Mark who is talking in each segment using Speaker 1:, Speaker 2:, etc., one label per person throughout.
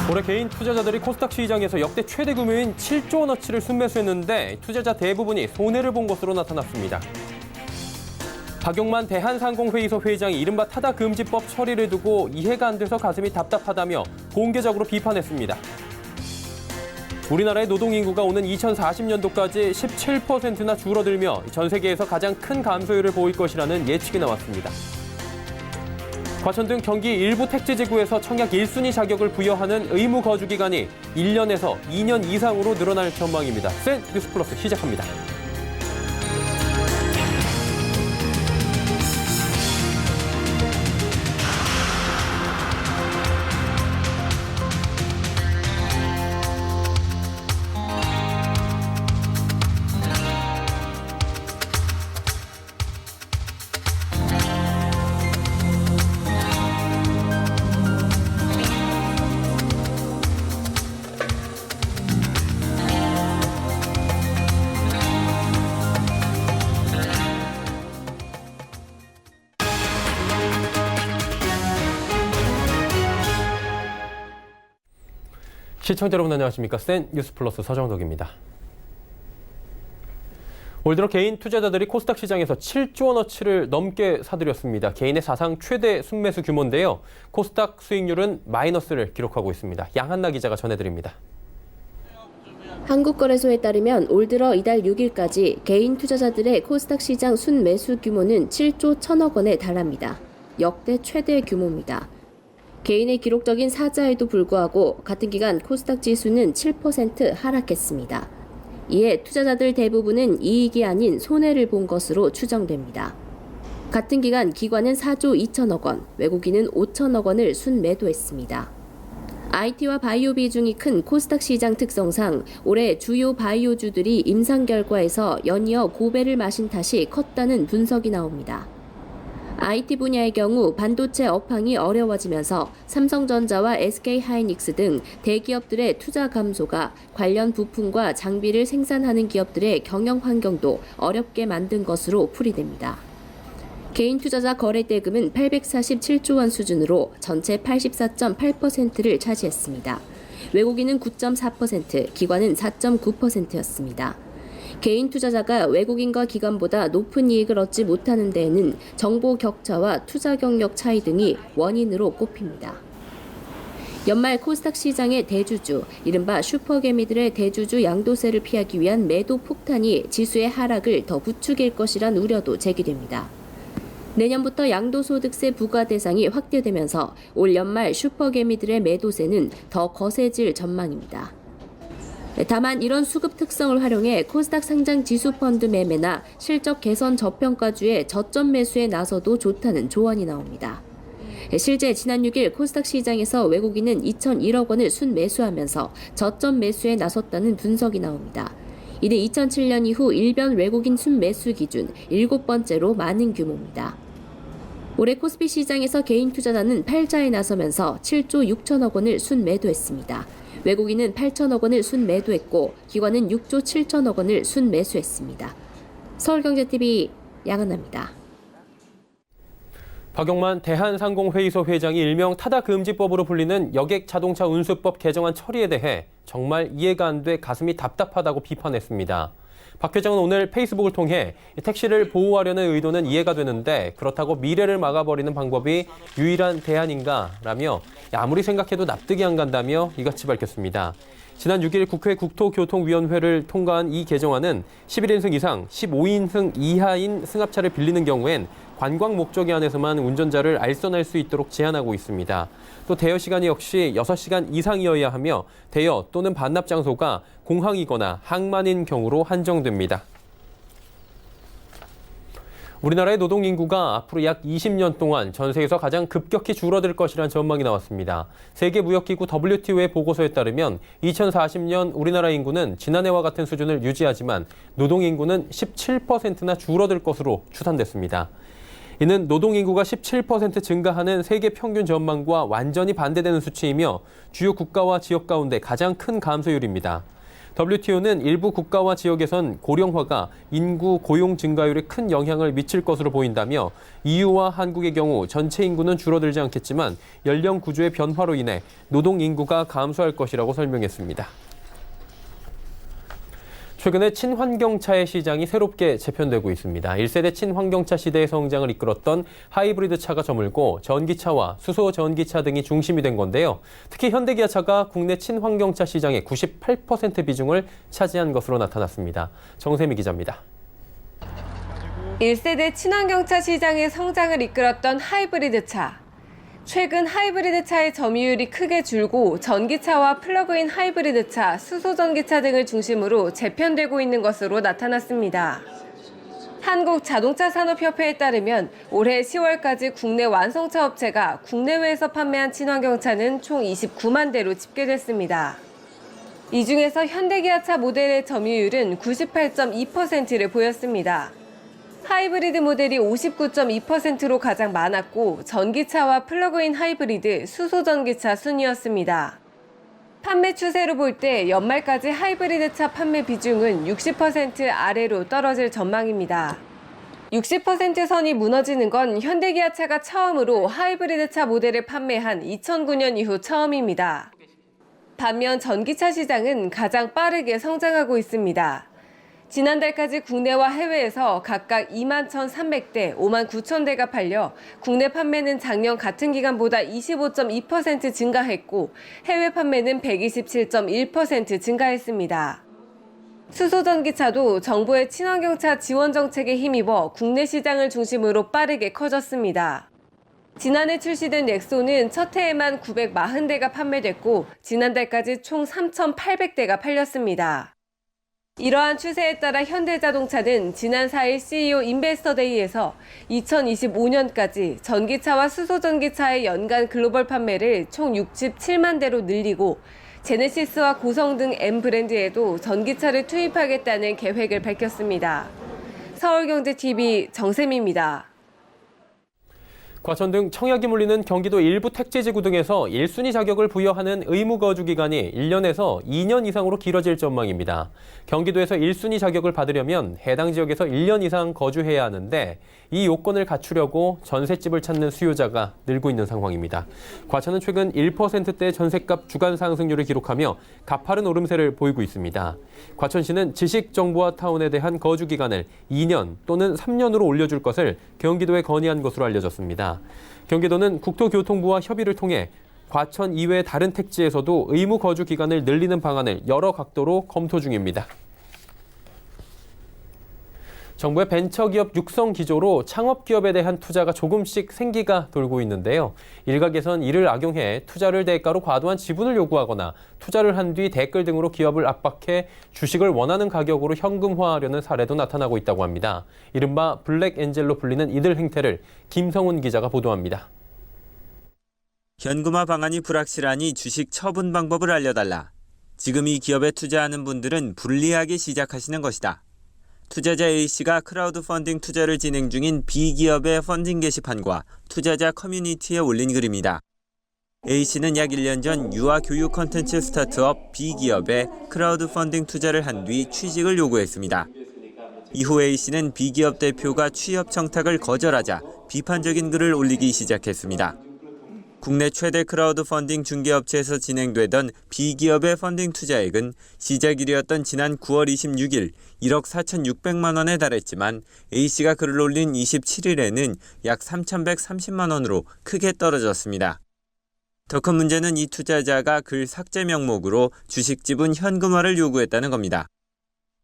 Speaker 1: 올해 개인 투자자들이 코스닥 시장에서 역대 최대 규모인 7조 원어치를 순매수했는데 투자자 대부분이 손해를 본 것으로 나타났습니다. 박용만 대한상공회의소 회장이 이른바 타다금지법 처리를 두고 이해가 안 돼서 가슴이 답답하다며 공개적으로 비판했습니다. 우리나라의 노동인구가 오는 2040년도까지 17%나 줄어들며 전 세계에서 가장 큰 감소율을 보일 것이라는 예측이 나왔습니다. 과천 등 경기 일부 택지지구에서 청약 1순위 자격을 부여하는 의무 거주 기간이 1년에서 2년 이상으로 늘어날 전망입니다. 센 뉴스 플러스 시작합니다. 시청자 여러분 안녕하십니까? 센 뉴스 플러스 서정덕입니다. 올 들어 개인 투자자들이 코스닥 시장에서 7조 원어치를 넘게 사들였습니다. 개인의 사상 최대 순매수 규모인데요. 코스닥 수익률은 마이너스를 기록하고 있습니다. 양한나 기자가 전해드립니다.
Speaker 2: 한국거래소에 따르면 올 들어 이달 6일까지 개인 투자자들의 코스닥 시장 순매수 규모는 7조 1천억 원에 달합니다. 역대 최대 규모입니다. 개인의 기록적인 사자에도 불구하고 같은 기간 코스닥 지수는 7% 하락했습니다. 이에 투자자들 대부분은 이익이 아닌 손해를 본 것으로 추정됩니다. 같은 기간 기관은 4조 2천억 원, 외국인은 5천억 원을 순매도했습니다. IT와 바이오 비중이 큰 코스닥 시장 특성상 올해 주요 바이오주들이 임상 결과에서 연이어 고배를 마신 탓이 컸다는 분석이 나옵니다. IT 분야의 경우 반도체 업황이 어려워지면서 삼성전자와 SK하이닉스 등 대기업들의 투자 감소가 관련 부품과 장비를 생산하는 기업들의 경영 환경도 어렵게 만든 것으로 풀이됩니다. 개인 투자자 거래 대금은 847조 원 수준으로 전체 84.8%를 차지했습니다. 외국인은 9.4%, 기관은 4.9%였습니다. 개인 투자자가 외국인과 기관보다 높은 이익을 얻지 못하는 데에는 정보 격차와 투자 경력 차이 등이 원인으로 꼽힙니다. 연말 코스닥 시장의 대주주, 이른바 슈퍼개미들의 대주주 양도세를 피하기 위한 매도 폭탄이 지수의 하락을 더 부추길 것이란 우려도 제기됩니다. 내년부터 양도소득세 부과 대상이 확대되면서 올 연말 슈퍼개미들의 매도세는 더 거세질 전망입니다. 다만 이런 수급 특성을 활용해 코스닥 상장 지수 펀드 매매나 실적 개선 저평가주의 저점 매수에 나서도 좋다는 조언이 나옵니다. 실제 지난 6일 코스닥 시장에서 외국인은 2,001억 원을 순매수하면서 저점 매수에 나섰다는 분석이 나옵니다. 이는 2007년 이후 일변 외국인 순매수 기준 7번째로 많은 규모입니다. 올해 코스피 시장에서 개인 투자자는 팔자에 나서면서 7조 6천억 원을 순매도했습니다. 외국인은 8천억 원을 순매도했고 기관은 6조 7천억 원을 순매수했습니다. 서울경제TV 양한나입니다.
Speaker 1: 박용만 대한상공회의소 회장이 일명 타다금지법으로 불리는 여객자동차 운수법 개정안 처리에 대해 정말 이해가 안 돼 가슴이 답답하다고 비판했습니다. 박 회장은 오늘 페이스북을 통해 택시를 보호하려는 의도는 이해가 되는데 그렇다고 미래를 막아버리는 방법이 유일한 대안인가라며 아무리 생각해도 납득이 안 간다며 이같이 밝혔습니다. 지난 6일 국회 국토교통위원회를 통과한 이 개정안은 11인승 이상 15인승 이하인 승합차를 빌리는 경우엔 관광 목적이 안에서만 운전자를 알선할 수 있도록 제한하고 있습니다. 또 대여 시간이 역시 6시간 이상이어야 하며 대여 또는 반납 장소가 공항이거나 항만인 경우로 한정됩니다. 우리나라의 노동인구가 앞으로 약 20년 동안 전 세계에서 가장 급격히 줄어들 것이라는 전망이 나왔습니다. 세계무역기구 WTO의 보고서에 따르면 2040년 우리나라 인구는 지난해와 같은 수준을 유지하지만 노동인구는 17%나 줄어들 것으로 추산됐습니다. 이는 노동인구가 17% 증가하는 세계 평균 전망과 완전히 반대되는 수치이며 주요 국가와 지역 가운데 가장 큰 감소율입니다. WTO는 일부 국가와 지역에선 고령화가 인구 고용 증가율에 큰 영향을 미칠 것으로 보인다며 EU와 한국의 경우 전체 인구는 줄어들지 않겠지만 연령 구조의 변화로 인해 노동 인구가 감소할 것이라고 설명했습니다. 최근에 친환경차의 시장이 새롭게 재편되고 있습니다. 1세대 친환경차 시대의 성장을 이끌었던 하이브리드 차가 저물고 전기차와 수소 전기차 등이 중심이 된 건데요. 특히 현대기아차가 국내 친환경차 시장의 98% 비중을 차지한 것으로 나타났습니다. 정세미 기자입니다.
Speaker 3: 1세대 친환경차 시장의 성장을 이끌었던 하이브리드 차. 최근 하이브리드 차의 점유율이 크게 줄고 전기차와 플러그인 하이브리드 차, 수소전기차 등을 중심으로 재편되고 있는 것으로 나타났습니다. 한국자동차산업협회에 따르면 올해 10월까지 국내 완성차 업체가 국내외에서 판매한 친환경차는 총 29만 대로 집계됐습니다. 이 중에서 현대기아차 모델의 점유율은 98.2%를 보였습니다. 하이브리드 모델이 59.2%로 가장 많았고 전기차와 플러그인 하이브리드, 수소전기차 순이었습니다. 판매 추세로 볼 때 연말까지 하이브리드 차 판매 비중은 60% 아래로 떨어질 전망입니다. 60% 선이 무너지는 건 현대기아차가 처음으로 하이브리드 차 모델을 판매한 2009년 이후 처음입니다. 반면 전기차 시장은 가장 빠르게 성장하고 있습니다. 지난달까지 국내와 해외에서 각각 21,300대, 59,000대가 팔려 국내 판매는 작년 같은 기간보다 25.2% 증가했고 해외 판매는 127.1% 증가했습니다. 수소전기차도 정부의 친환경차 지원 정책에 힘입어 국내 시장을 중심으로 빠르게 커졌습니다. 지난해 출시된 넥소는 첫 해에만 940대가 판매됐고 지난달까지 총 3,800대가 팔렸습니다. 이러한 추세에 따라 현대자동차는 지난 4일 CEO 인베스터데이에서 2025년까지 전기차와 수소전기차의 연간 글로벌 판매를 총 67만 대로 늘리고 제네시스와 고성 등 M 브랜드에도 전기차를 투입하겠다는 계획을 밝혔습니다. 서울경제TV 정세미입니다.
Speaker 1: 과천 등 청약이 몰리는 경기도 일부 택지지구 등에서 1순위 자격을 부여하는 의무 거주 기간이 1년에서 2년 이상으로 길어질 전망입니다. 경기도에서 1순위 자격을 받으려면 해당 지역에서 1년 이상 거주해야 하는데 이 요건을 갖추려고 전셋집을 찾는 수요자가 늘고 있는 상황입니다. 과천은 최근 1%대 전셋값 주간 상승률을 기록하며 가파른 오름세를 보이고 있습니다. 과천시는 지식정보화 타운에 대한 거주 기간을 2년 또는 3년으로 올려줄 것을 경기도에 건의한 것으로 알려졌습니다. 경기도는 국토교통부와 협의를 통해 과천 이외의 다른 택지에서도 의무 거주 기간을 늘리는 방안을 여러 각도로 검토 중입니다. 정부의 벤처기업 육성 기조로 창업기업에 대한 투자가 조금씩 생기가 돌고 있는데요. 일각에선 이를 악용해 투자를 대가로 과도한 지분을 요구하거나 투자를 한 뒤 댓글 등으로 기업을 압박해 주식을 원하는 가격으로 현금화하려는 사례도 나타나고 있다고 합니다. 이른바 블랙엔젤로 불리는 이들 행태를 김성훈 기자가 보도합니다.
Speaker 4: 현금화 방안이 불확실하니 주식 처분 방법을 알려달라. 지금 이 기업에 투자하는 분들은 불리하게 시작하시는 것이다. 투자자 A씨가 크라우드 펀딩 투자를 진행 중인 B기업의 펀딩 게시판과 투자자 커뮤니티에 올린 글입니다. A씨는 약 1년 전 유아 교육 콘텐츠 스타트업 B기업에 크라우드 펀딩 투자를 한 뒤 취직을 요구했습니다. 이후 A씨는 B기업 대표가 취업 청탁을 거절하자 비판적인 글을 올리기 시작했습니다. 국내 최대 크라우드 펀딩 중개업체에서 진행되던 B기업의 펀딩 투자액은 시작일이었던 지난 9월 26일 1억 4,600만 원에 달했지만 A씨가 글을 올린 27일에는 약 3,130만 원으로 크게 떨어졌습니다. 더 큰 문제는 이 투자자가 글 삭제 명목으로 주식 지분 현금화를 요구했다는 겁니다.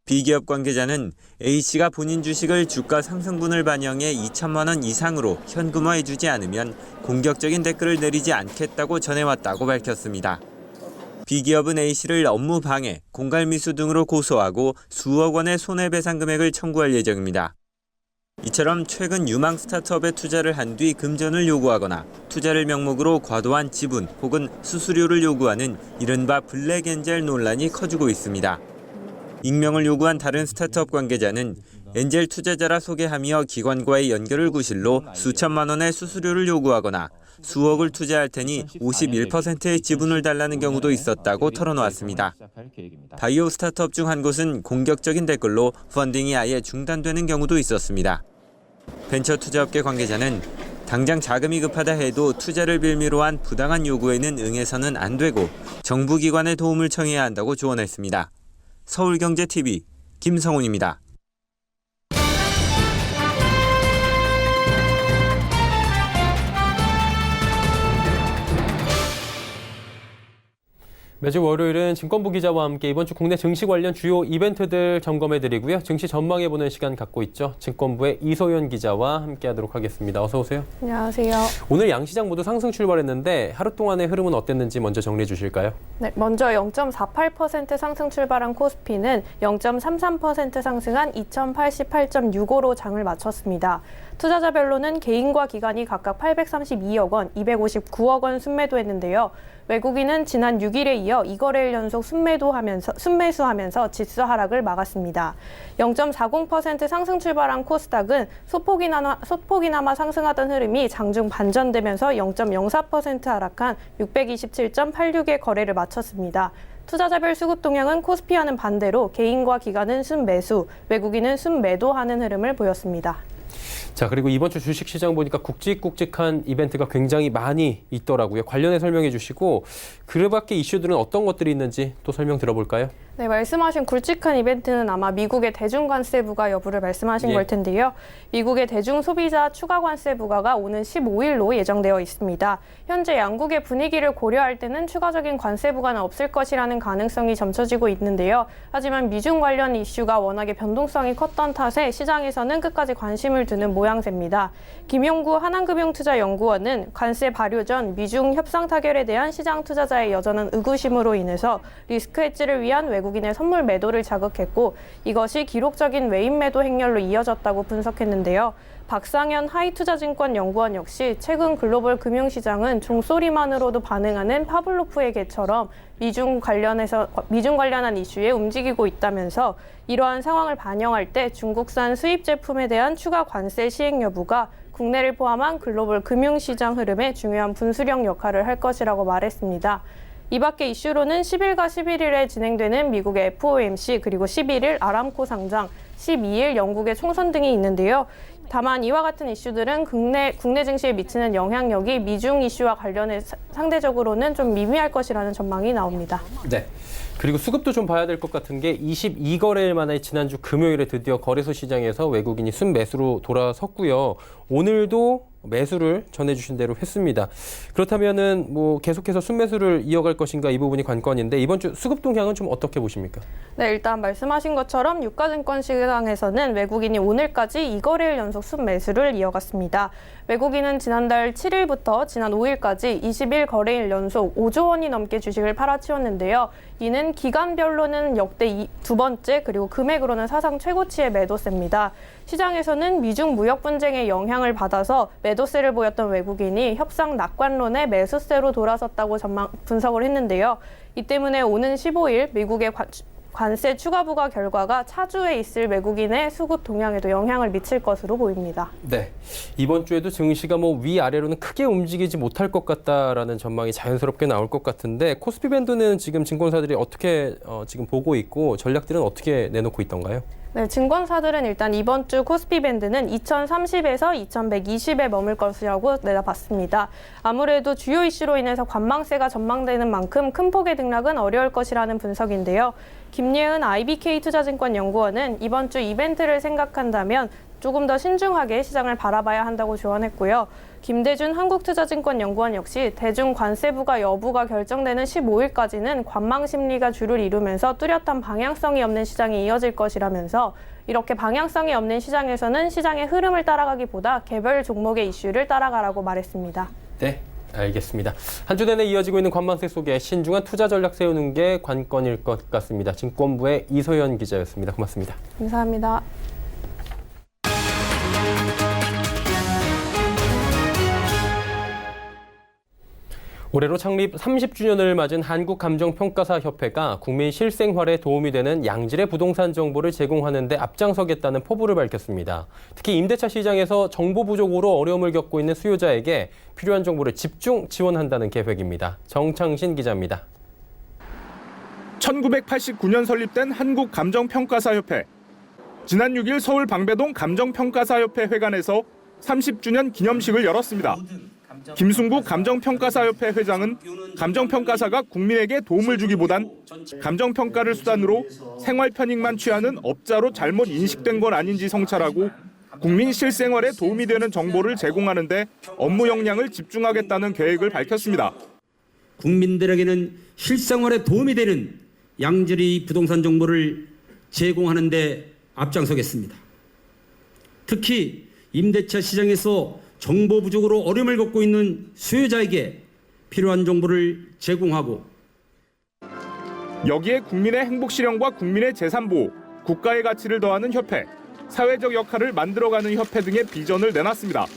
Speaker 4: B기업 관계자는 A씨가 본인 주식을 주가 상승분을 반영해 2천만 원 이상으로 현금화해주지 않으면 공격적인 댓글을 내리지 않겠다고 전해왔다고 밝혔습니다. B기업은 A씨를 업무 방해, 공갈미수 등으로 고소하고 수억 원의 손해배상 금액을 청구할 예정입니다. 이처럼 최근 유망 스타트업에 투자를 한 뒤 금전을 요구하거나 투자를 명목으로 과도한 지분 혹은 수수료를 요구하는 이른바 블랙엔젤 논란이 커지고 있습니다. 익명을 요구한 다른 스타트업 관계자는 엔젤 투자자라 소개하며 기관과의 연결을 구실로 수천만 원의 수수료를 요구하거나 수억을 투자할 테니 51%의 지분을 달라는 경우도 있었다고 털어놓았습니다. 바이오 스타트업 중 한 곳은 공격적인 댓글로 펀딩이 아예 중단되는 경우도 있었습니다. 벤처 투자업계 관계자는 당장 자금이 급하다 해도 투자를 빌미로 한 부당한 요구에는 응해서는 안 되고 정부기관의 도움을 청해야 한다고 조언했습니다. 서울경제TV 김성훈입니다.
Speaker 1: 매주 월요일은 증권부 기자와 함께 이번 주 국내 증시 관련 주요 이벤트들 점검해드리고요. 증시 전망해보는 시간 갖고 있죠. 증권부의 이소연 기자와 함께하도록 하겠습니다. 어서 오세요.
Speaker 5: 안녕하세요.
Speaker 1: 오늘 양시장 모두 상승 출발했는데 하루 동안의 흐름은 어땠는지 먼저 정리해 주실까요?
Speaker 5: 네, 먼저 0.48% 상승 출발한 코스피는 0.33% 상승한 2088.65로 장을 마쳤습니다. 투자자별로는 개인과 기관이 각각 832억 원, 259억 원 순매도했는데요. 외국인은 지난 6일에 이어 2거래일 연속 순매수하면서 지수 하락을 막았습니다. 0.40% 상승 출발한 코스닥은 소폭이나마 상승하던 흐름이 장중 반전되면서 0.04% 하락한 627.86의 거래를 마쳤습니다. 투자자별 수급 동향은 코스피와는 반대로 개인과 기관은 순매수, 외국인은 순매도하는 흐름을 보였습니다.
Speaker 1: 자, 그리고 이번 주 주식시장 보니까 굵직굵직한 이벤트가 굉장히 많이 있더라고요. 관련해 설명해 주시고 그 밖에 이슈들은 어떤 것들이 있는지 또 설명 들어볼까요?
Speaker 5: 네, 말씀하신 굵직한 이벤트는 아마 미국의 대중관세 부과 여부를 말씀하신 걸 텐데요. 미국의 대중소비자 추가 관세 부과가 오는 15일로 예정되어 있습니다. 현재 양국의 분위기를 고려할 때는 추가적인 관세 부과는 없을 것이라는 가능성이 점쳐지고 있는데요. 하지만 미중 관련 이슈가 워낙에 변동성이 컸던 탓에 시장에서는 끝까지 관심을 두는 모양새입니다. 김용구 한한금융투자연구원은 관세 발효 전 미중 협상 타결에 대한 시장 투자자의 여전한 의구심으로 인해서 리스크 헤지를 위한 외국인의 선물 매도를 자극했고 이것이 기록적인 외인 매도 행렬로 이어졌다고 분석했는데요. 박상현 하이투자증권 연구원 역시 최근 글로벌 금융시장은 종소리만으로도 반응하는 파블로프의 개처럼 미중 관련한 이슈에 움직이고 있다면서 이러한 상황을 반영할 때 중국산 수입 제품에 대한 추가 관세 시행 여부가 국내를 포함한 글로벌 금융시장 흐름에 중요한 분수령 역할을 할 것이라고 말했습니다. 이 밖에 이슈로는 10일과 11일에 진행되는 미국의 FOMC 그리고 11일 아람코 상장, 12일 영국의 총선 등이 있는데요. 다만 이와 같은 이슈들은 국내 증시에 미치는 영향력이 미중 이슈와 관련해 상대적으로는 좀 미미할 것이라는 전망이 나옵니다.
Speaker 1: 네. 그리고 수급도 좀 봐야 될 것 같은 게 22거래일 만에 지난주 금요일에 드디어 거래소 시장에서 외국인이 순매수로 돌아섰고요. 오늘도 매수를 전해주신 대로 했습니다. 그렇다면은 뭐 계속해서 순매수를 이어갈 것인가 이 부분이 관건인데 이번 주 수급 동향은 좀 어떻게 보십니까?
Speaker 5: 네, 일단 말씀하신 것처럼 유가증권 시장에서는 외국인이 오늘까지 2거래일 연속 순매수를 이어갔습니다. 외국인은 지난달 7일부터 지난 5일까지 20일 거래일 연속 5조 원이 넘게 주식을 팔아치웠는데요. 이는 기간별로는 역대 두 번째 그리고 금액으로는 사상 최고치의 매도세입니다. 시장에서는 미중 무역 분쟁의 영향을 받아서 매도세를 보였던 외국인이 협상 낙관론에 매수세로 돌아섰다고 분석을 했는데요. 이 때문에 오는 15일 미국의 관세 추가 부과 결과가 차주에 있을 외국인의 수급 동향에도 영향을 미칠 것으로 보입니다.
Speaker 1: 네, 이번 주에도 증시가 뭐 위아래로는 크게 움직이지 못할 것 같다라는 전망이 자연스럽게 나올 것 같은데 코스피 밴드는 지금 증권사들이 어떻게 지금 보고 있고 전략들은 어떻게 내놓고 있던가요?
Speaker 5: 네, 증권사들은 일단 이번 주 코스피 밴드는 2130에서 2120에 머물 것이라고 내다봤습니다. 아무래도 주요 이슈로 인해서 관망세가 전망되는 만큼 큰 폭의 등락은 어려울 것이라는 분석인데요. 김예은 IBK 투자증권 연구원은 이번 주 이벤트를 생각한다면 조금 더 신중하게 시장을 바라봐야 한다고 조언했고요. 김대준 한국투자증권 연구원 역시 대중 관세 부과 여부가 결정되는 15일까지는 관망 심리가 주를 이루면서 뚜렷한 방향성이 없는 시장이 이어질 것이라면서 이렇게 방향성이 없는 시장에서는 시장의 흐름을 따라가기보다 개별 종목의 이슈를 따라가라고 말했습니다.
Speaker 1: 네, 알겠습니다. 한 주 내내 이어지고 있는 관망세 속에 신중한 투자 전략 세우는 게 관건일 것 같습니다. 증권부의 이소연 기자였습니다. 고맙습니다.
Speaker 5: 감사합니다.
Speaker 1: 올해로 창립 30주년을 맞은 한국감정평가사협회가 국민 실생활에 도움이 되는 양질의 부동산 정보를 제공하는 데 앞장서겠다는 포부를 밝혔습니다. 특히 임대차 시장에서 정보 부족으로 어려움을 겪고 있는 수요자에게 필요한 정보를 집중 지원한다는 계획입니다. 정창신 기자입니다.
Speaker 6: 1989년 설립된 한국감정평가사협회. 지난 6일 서울 방배동 감정평가사협회 회관에서 30주년 기념식을 열었습니다. 김순국 감정평가사협회 회장은 감정평가사가 국민에게 도움을 주기보단 감정평가를 수단으로 생활 편익만 취하는 업자로 잘못 인식된 건 아닌지 성찰하고 국민 실생활에 도움이 되는 정보를 제공하는 데 업무 역량을 집중하겠다는 계획을 밝혔습니다.
Speaker 7: 국민들에게는 실생활에 도움이 되는 양질의 부동산 정보를 제공하는 데 앞장서겠습니다. 특히 임대차 시장에서 정보 부족으로 어려움을 겪고 있는 수요자에게 필요한 정보를 제공하고
Speaker 6: 여기에 국민의 행복 실현과 국민의 재산 보호, 국가의 가치를 더하는 협회, 사회적 역할을 만들어가는 협회 등의 비전을 내놨습니다.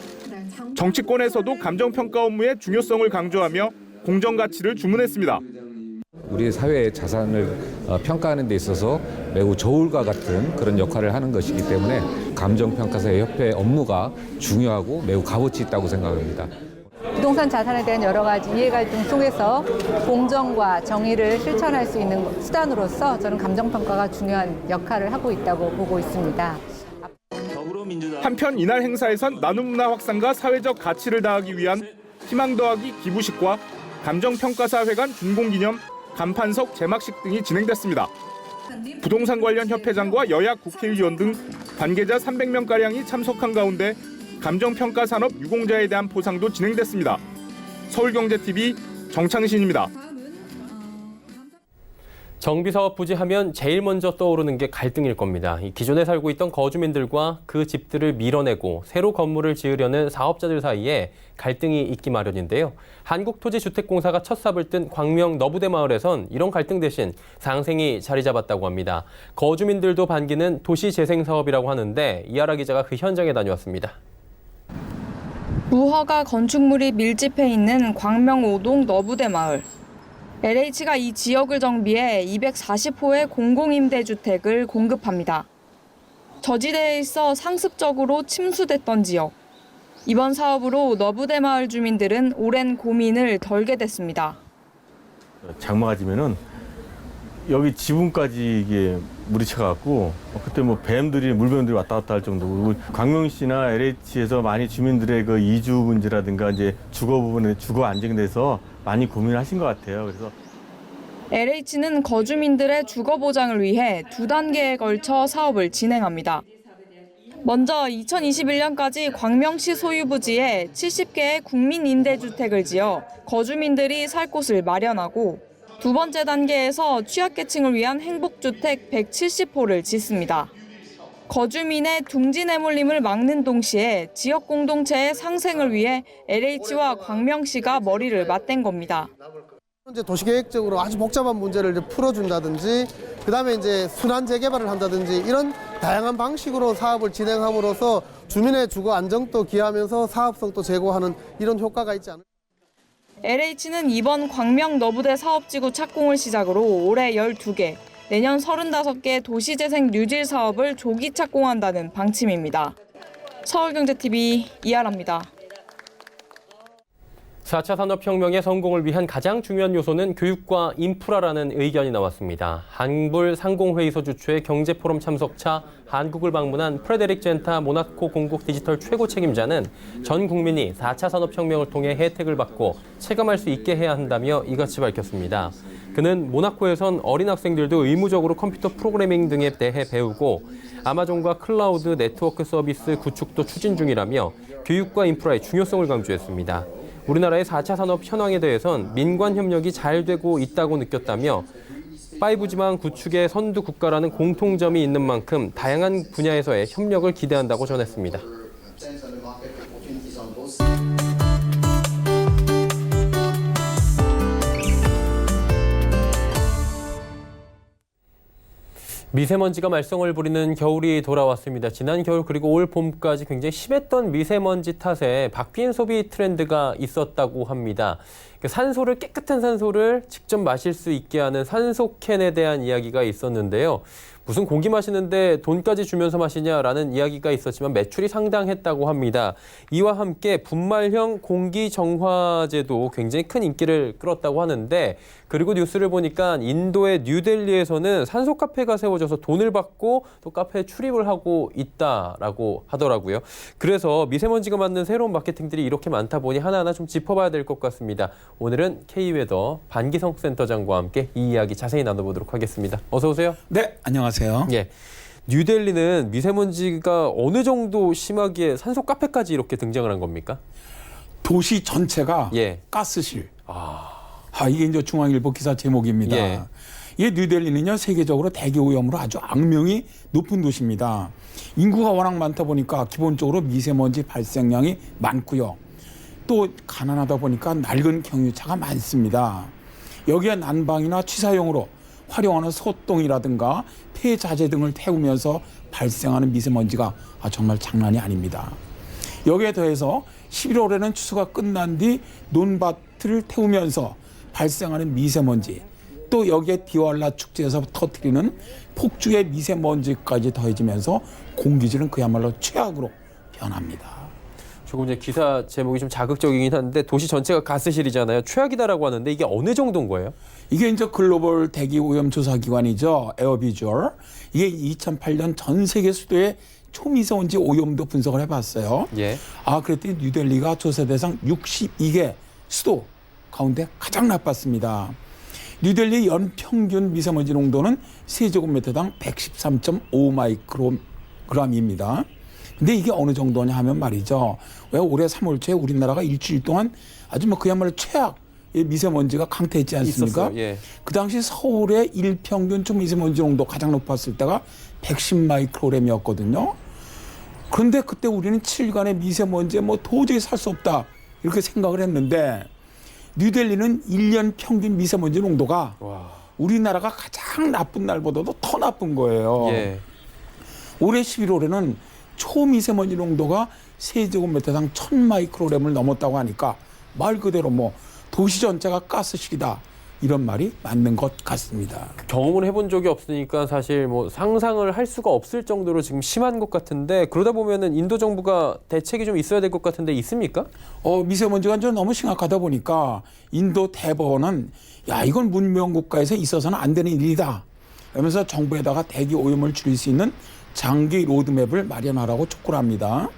Speaker 6: 정치권에서도 감정평가 업무의 중요성을 강조하며 공정 가치를 주문했습니다.
Speaker 8: 우리 사회의 자산을 평가하는 데 있어서 매우 저울과 같은 그런 역할을 하는 것이기 때문에 감정평가사의 협회 업무가 중요하고 매우 값어치 있다고 생각합니다.
Speaker 9: 부동산 자산에 대한 여러 가지 이해갈등 속에서 공정과 정의를 실천할 수 있는 수단으로서 저는 감정평가가 중요한 역할을 하고 있다고 보고 있습니다.
Speaker 6: 한편 이날 행사에선 나눔 문화 확산과 사회적 가치를 다하기 위한 희망 더하기 기부식과 감정평가사회관 준공기념 간판석 제막식 등이 진행됐습니다. 부동산 관련 협회장과 여야 국회의원 등 관계자 300명가량이 참석한 가운데 감정평가 산업 유공자에 대한 포상도 진행됐습니다. 서울경제TV 정창신입니다.
Speaker 1: 정비사업 부지하면 제일 먼저 떠오르는 게 갈등일 겁니다. 기존에 살고 있던 거주민들과 그 집들을 밀어내고 새로 건물을 지으려는 사업자들 사이에 갈등이 있기 마련인데요. 한국토지주택공사가 첫 삽을 뜬 광명 너부대 마을에선 이런 갈등 대신 상생이 자리 잡았다고 합니다. 거주민들도 반기는 도시재생사업이라고 하는데 이하라 기자가 그 현장에 다녀왔습니다.
Speaker 10: 무허가 건축물이 밀집해 있는 광명 5동 너부대 마을. LH가 이 지역을 정비해 240호의 공공임대주택을 공급합니다. 저지대에 있어 상습적으로 침수됐던 지역. 이번 사업으로 너부대 마을 주민들은 오랜 고민을 덜게 됐습니다.
Speaker 11: 장마가 지면은 여기 지붕까지 이게 물이 차갖고 그때 뭐 물뱀들이 왔다 갔다 할 정도고 광명시나 LH에서 많이 주민들의 그 이주 문제라든가 이제 주거 부분에 주거 안정에 대해서 많이 고민을 하신 것 같아요. 그래서
Speaker 10: LH는 거주민들의 주거 보장을 위해 2단계에 걸쳐 사업을 진행합니다. 먼저 2021년까지 광명시 소유 부지에 70개의 국민임대주택을 지어 거주민들이 살 곳을 마련하고 두 번째 단계에서 취약계층을 위한 행복주택 170호를 짓습니다. 거주민의 둥지 내몰림을 막는 동시에 지역 공동체의 상생을 위해 LH와 광명시가 머리를 맞댄 겁니다.
Speaker 12: 이제 도시계획적으로 아주 복잡한 문제를 이제 풀어준다든지, 그다음에 이제 순환 재개발을 한다든지 이런 다양한 방식으로 사업을 진행함으로써 주민의 주거 안정도 기하면서 사업성도 제고하는 이런 효과가 있지 않을까.
Speaker 10: LH는 이번 광명 너부대 사업지구 착공을 시작으로 올해 12개, 내년 35개 도시재생 뉴질 사업을 조기 착공한다는 방침입니다. 서울경제TV 이하라입니다.
Speaker 1: 4차 산업혁명의 성공을 위한 가장 중요한 요소는 교육과 인프라라는 의견이 나왔습니다. 한불 상공회의소 주최 경제포럼 참석차 한국을 방문한 프레데릭 젠타 모나코 공국 디지털 최고 책임자는 전 국민이 4차 산업혁명을 통해 혜택을 받고 체감할 수 있게 해야 한다며 이같이 밝혔습니다. 그는 모나코에선 어린 학생들도 의무적으로 컴퓨터 프로그래밍 등에 대해 배우고 아마존과 클라우드 네트워크 서비스 구축도 추진 중이라며 교육과 인프라의 중요성을 강조했습니다. 우리나라의 4차 산업 현황에 대해선 민관 협력이 잘 되고 있다고 느꼈다며 5G망 구축의 선두 국가라는 공통점이 있는 만큼 다양한 분야에서의 협력을 기대한다고 전했습니다. 미세먼지가 말썽을 부리는 겨울이 돌아왔습니다. 지난 겨울 그리고 올 봄까지 굉장히 심했던 미세먼지 탓에 바뀐 소비 트렌드가 있었다고 합니다. 산소를 깨끗한 산소를 직접 마실 수 있게 하는 산소캔에 대한 이야기가 있었는데요. 무슨 공기 마시는데 돈까지 주면서 마시냐라는 이야기가 있었지만 매출이 상당했다고 합니다. 이와 함께 분말형 공기정화제도 굉장히 큰 인기를 끌었다고 하는데 그리고 뉴스를 보니까 인도의 뉴델리에서는 산소 카페가 세워져서 돈을 받고 또 카페에 출입을 하고 있다라고 하더라고요. 그래서 미세먼지가 맞는 새로운 마케팅들이 이렇게 많다 보니 하나하나 좀 짚어봐야 될 것 같습니다. 오늘은 K웨더 반기성 센터장과 함께 이 이야기 자세히 나눠보도록 하겠습니다. 어서 오세요.
Speaker 13: 네, 안녕하세요.
Speaker 1: 예. 뉴델리는 미세먼지가 어느 정도 심하기에 산소 카페까지 이렇게 등장을 한 겁니까?
Speaker 13: 도시 전체가
Speaker 1: 예.
Speaker 13: 가스실. 이게 이제 중앙일보 기사 제목입니다.
Speaker 1: 예.
Speaker 13: 이 뉴델리는요, 세계적으로 대기 오염으로 아주 악명이 높은 도시입니다. 인구가 워낙 많다 보니까 기본적으로 미세먼지 발생량이 많고요. 또 가난하다 보니까 낡은 경유차가 많습니다. 여기에 난방이나 취사용으로 활용하는 소똥이라든가 폐자재 등을 태우면서 발생하는 미세먼지가 정말 장난이 아닙니다. 여기에 더해서 11월에는 추수가 끝난 뒤 논밭을 태우면서 발생하는 미세먼지, 또 여기에 디왈라 축제에서 터뜨리는 폭죽의 미세먼지까지 더해지면서 공기질은 그야말로 최악으로 변합니다.
Speaker 1: 조금 전에 기사 제목이 좀 자극적이긴 한데 도시 전체가 가스실이잖아요. 최악이다라고 하는데 이게 어느 정도인 거예요?
Speaker 13: 이게 이제 글로벌 대기 오염 조사 기관이죠. 에어비주얼. 이게 2008년 전 세계 수도의 초미세먼지 오염도 분석을 해봤어요.
Speaker 1: 예.
Speaker 13: 그랬더니 뉴델리가 조사 대상 62개 수도 가운데 가장 나빴습니다. 뉴델리 연평균 미세먼지 농도는 세제곱미터당 113.5 마이크로그램입니다. 근데 이게 어느 정도냐 하면 말이죠. 왜 올해 3월 초에 우리나라가 일주일 동안 아주 그야말로 최악 미세먼지가 강퇴했지 않습니까?
Speaker 1: 예.
Speaker 13: 그 당시 서울의 일평균 초미세먼지 농도 가장 높았을 때가 110 마이크로그램이었거든요. 그런데 그때 우리는 7일간의 미세먼지에 도저히 살 수 없다 이렇게 생각을 했는데 뉴델리는 1년 평균 미세먼지 농도가 우리나라가 가장 나쁜 날보다도 더 나쁜 거예요.
Speaker 1: 예.
Speaker 13: 올해 11월에는 초미세먼지 농도가 세제곱미터당 1000 마이크로그램을 넘었다고 하니까 말 그대로 도시 전체가 가스실이다. 이런 말이 맞는 것 같습니다.
Speaker 1: 경험을 해본 적이 없으니까 사실 상상을 할 수가 없을 정도로 지금 심한 것 같은데 그러다 보면은 인도 정부가 대책이 좀 있어야 될 것 같은데 있습니까?
Speaker 13: 미세먼지가 좀 너무 심각하다 보니까 인도 대법원은 이건 문명 국가에서 있어서는 안 되는 일이다. 그러면서 정부에다가 대기 오염을 줄일 수 있는 장기 로드맵을 마련하라고 촉구를 합니다.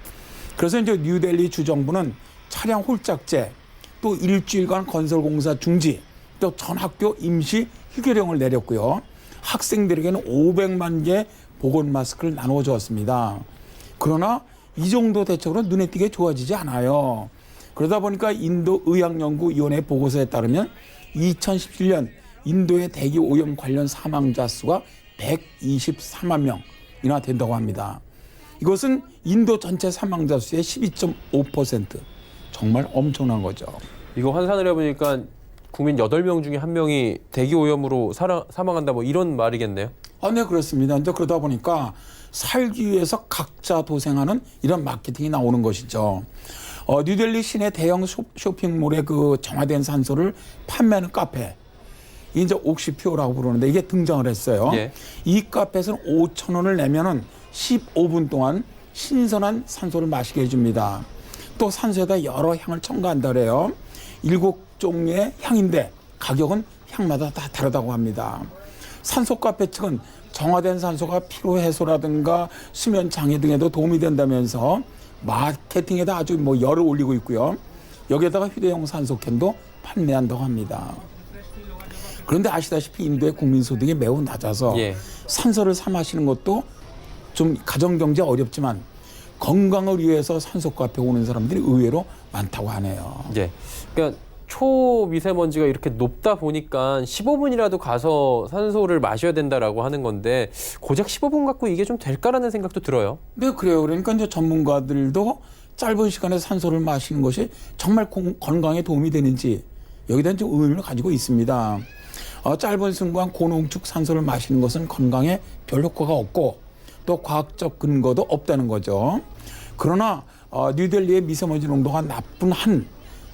Speaker 13: 그래서 이제 뉴델리 주정부는 차량 홀짝제, 또 일주일간 건설공사 중지, 또 전 학교 임시 휴교령을 내렸고요. 학생들에게는 500만 개 보건 마스크를 나눠 주었습니다. 그러나 이 정도 대책으로 눈에 띄게 좋아지지 않아요. 그러다 보니까 인도 의학연구위원회 보고서에 따르면 2017년 인도의 대기 오염 관련 사망자 수가 124만 명이나 된다고 합니다. 이것은 인도 전체 사망자 수의 12.5%. 정말 엄청난 거죠.
Speaker 1: 이거 환산을 해보니까 국민 8명 중에 1명이 대기 오염으로 사망한다 이런 말이겠네요.
Speaker 13: 네, 그렇습니다. 이제 그러다 보니까 살기 위해서 각자 도생하는 이런 마케팅이 나오는 것이죠. 뉴델리 시내 대형 쇼핑몰에 정화된 산소를 판매하는 카페, 이제 옥시퓨어라고 부르는데 이게 등장을 했어요.
Speaker 1: 예.
Speaker 13: 이 카페에서는 5,000원을 내면은 15분 동안 신선한 산소를 마시게 해줍니다. 또 산소에다 여러 향을 첨가한다 그래요. 7종의 향인데 가격은 향마다 다 다르다고 합니다. 산소 카페 측은 정화된 산소가 피로 해소라든가 수면 장애 등에도 도움이 된다면서 마케팅에다 아주 열을 올리고 있고요. 여기에다가 휴대용 산소캔도 판매한다고 합니다. 그런데 아시다시피 인도의 국민 소득이 매우 낮아서 산소를 사 마시는 것도 좀 가정경제 어렵지만 건강을 위해서 산소 카페 오는 사람들이 의외로 많다고 하네요.
Speaker 1: 예. 그러니까 초미세먼지가 이렇게 높다 보니까 15분이라도 가서 산소를 마셔야 된다라고 하는 건데 고작 15분 갖고 이게 좀 될까라는 생각도 들어요.
Speaker 13: 네, 그래요. 그러니까 이제 전문가들도 짧은 시간에 산소를 마시는 것이 정말 건강에 도움이 되는지 여기에 대한 좀 의문을 가지고 있습니다. 짧은 순간 고농축 산소를 마시는 것은 건강에 별 효과가 없고 또 과학적 근거도 없다는 거죠. 그러나 뉴델리의 미세먼지 농도가 나쁜 한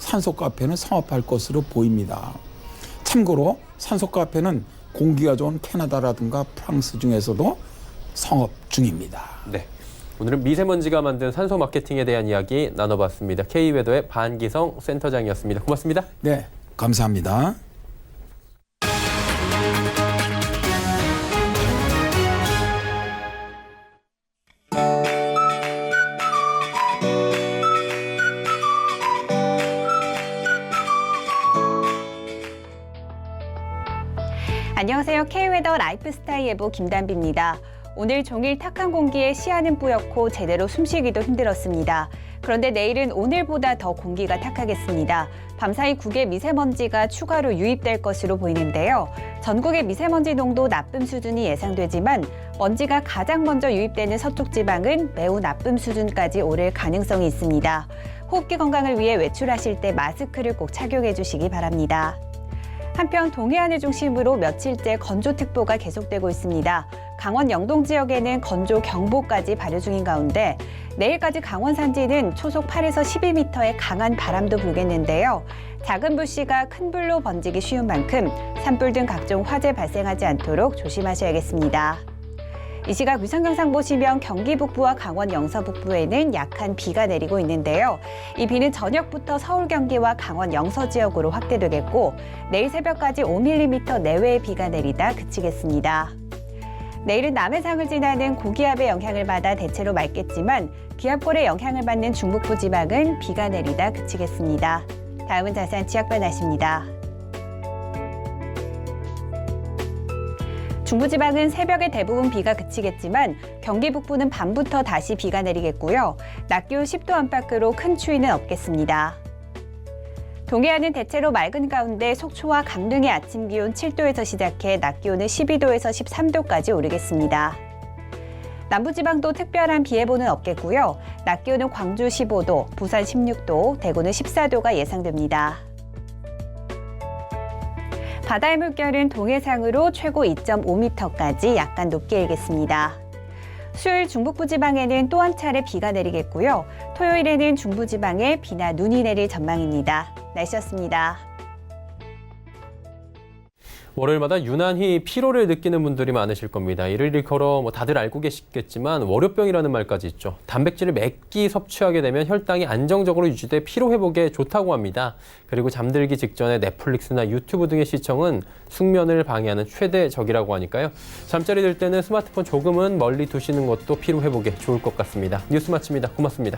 Speaker 13: 산소카페는 성업할 것으로 보입니다. 참고로 산소카페는 공기가 좋은 캐나다라든가 프랑스 중에서도 성업 중입니다.
Speaker 1: 네. 오늘은 미세먼지가 만든 산소 마케팅에 대한 이야기 나눠봤습니다. K웨더의 반기성 센터장이었습니다. 고맙습니다.
Speaker 13: 네, 감사합니다.
Speaker 14: 안녕하세요. K웨더 라이프스타일 예보 김단비입니다. 오늘 종일 탁한 공기에 시야는 뿌옇고 제대로 숨쉬기도 힘들었습니다. 그런데 내일은 오늘보다 더 공기가 탁하겠습니다. 밤사이 국외 미세먼지가 추가로 유입될 것으로 보이는데요. 전국의 미세먼지 농도 나쁨 수준이 예상되지만 먼지가 가장 먼저 유입되는 서쪽 지방은 매우 나쁨 수준까지 오를 가능성이 있습니다. 호흡기 건강을 위해 외출하실 때 마스크를 꼭 착용해 주시기 바랍니다. 한편 동해안을 중심으로 며칠째 건조특보가 계속되고 있습니다. 강원 영동 지역에는 건조경보까지 발효 중인 가운데 내일까지 강원 산지는 초속 8에서 12m의 강한 바람도 불겠는데요. 작은 불씨가 큰 불로 번지기 쉬운 만큼 산불 등 각종 화재 발생하지 않도록 조심하셔야겠습니다. 이 시각 위성영상 보시면 경기 북부와 강원 영서 북부에는 약한 비가 내리고 있는데요. 이 비는 저녁부터 서울 경기와 강원 영서 지역으로 확대되겠고 내일 새벽까지 5mm 내외의 비가 내리다 그치겠습니다. 내일은 남해상을 지나는 고기압의 영향을 받아 대체로 맑겠지만 기압골의 영향을 받는 중북부 지방은 비가 내리다 그치겠습니다. 다음은 자세한 지역별 날씨입니다. 중부지방은 새벽에 대부분 비가 그치겠지만 경기 북부는 밤부터 다시 비가 내리겠고요. 낮 기온 10도 안팎으로 큰 추위는 없겠습니다. 동해안은 대체로 맑은 가운데 속초와 강릉의 아침 기온 7도에서 시작해 낮 기온은 12도에서 13도까지 오르겠습니다. 남부지방도 특별한 비 예보는 없겠고요. 낮 기온은 광주 15도, 부산 16도, 대구는 14도가 예상됩니다. 바다의 물결은 동해상으로 최고 2.5m까지 약간 높게 일겠습니다. 수요일 중북부 지방에는 또 한 차례 비가 내리겠고요. 토요일에는 중부 지방에 비나 눈이 내릴 전망입니다. 날씨였습니다.
Speaker 1: 월요일마다 유난히 피로를 느끼는 분들이 많으실 겁니다. 이를 일컬어 다들 알고 계시겠지만 월요병이라는 말까지 있죠. 단백질을 몇 끼 섭취하게 되면 혈당이 안정적으로 유지돼 피로 회복에 좋다고 합니다. 그리고 잠들기 직전에 넷플릭스나 유튜브 등의 시청은 숙면을 방해하는 최대 적이라고 하니까요. 잠자리 들 때는 스마트폰 조금은 멀리 두시는 것도 피로 회복에 좋을 것 같습니다. 뉴스 마칩니다. 고맙습니다.